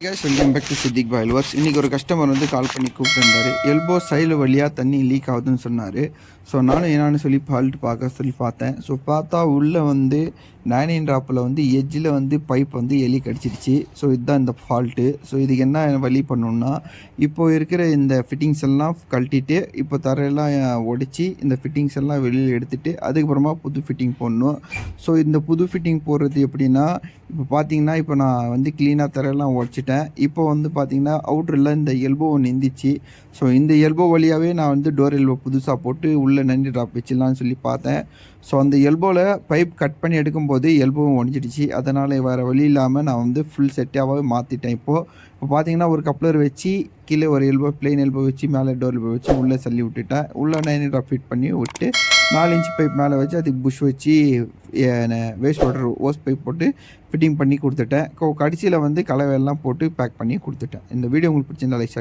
Case welcome back to Siddique boil works. இன்றைக்கி ஒரு customer வந்து கால் பண்ணி கூப்பிட்டுருந்தாரு. எல்போ சைடு வழியாக தண்ணி லீக் ஆகுதுன்னு சொன்னார். ஸோ நானும் என்னான்னு சொல்லி ஃபால்ட் பார்க்க சொல்லி பார்த்தேன். ஸோ பார்த்தா உள்ளே வந்து 9 ட்ராப்பில் வந்து எஜ்ஜில் வந்து பைப் வந்து எலி கடிச்சிருச்சு. ஸோ இதுதான் இந்த ஃபால்ட்டு. ஸோ இதுக்கு என்ன வழி பண்ணணுன்னா, இப்போ இருக்கிற இந்த ஃபிட்டிங்ஸ் எல்லாம் கழட்டிட்டு, இப்போ தரையெல்லாம் உடச்சி இந்த ஃபிட்டிங்ஸ் எல்லாம் வெளியில் எடுத்துகிட்டு அதுக்கப்புறமா புது ஃபிட்டிங் போடணும். ஸோ இந்த புது ஃபிட்டிங் போடுறது எப்படின்னா, இப்போ பார்த்தீங்கன்னா, இப்போ நான் வந்து க்ளீனாக தரையெல்லாம் உடச்சிட்டேன். இப்போ வந்து பார்த்தீங்கன்னா, அவுட்ரில் இந்த எல்போ ஒன்று இருந்துச்சு. ஸோ இந்த எல்போ வழியாகவே நான் வந்து டோர் எல்போ புதுசாக போட்டு உள்ளே 9 ட்ராப் வச்சிடலான்னு சொல்லி பார்த்தேன். ஸோ அந்த எல்போவில் பைப் கட் பண்ணி எடுக்கும்போது எல்போவும் உடஞ்சிடுச்சு. அதனால் வேறு வழி இல்லாமல் நான் வந்து ஃபுல் செட்டாகவே மாற்றிட்டேன். இப்போ பார்த்தீங்கன்னா, ஒரு கப்ளர் வச்சு கீழே ஒரு எல்போ பிளெயின் எல்போ வச்சு மேலே டோர் எல்போ வச்சு உள்ளே தள்ளி விட்டுட்டேன். உள்ளே 9 ட்ராப் ஃபிட் பண்ணி விட்டு 4 இன்ச் பைப் மேலே வச்சு அதுக்கு புஷ் வச்சு வேஸ்ட் வாட்டர் ஓஸ் பைப் போட்டு ஃபிட்டிங் பண்ணி கொடுத்துட்டேன். கடைசியில் வந்து கலவையெல்லாம் போட்டு பேக் பண்ணி கொடுத்துட்டேன். இந்த வீடியோ உங்களுக்கு பிடிச்சிருந்தா லைக்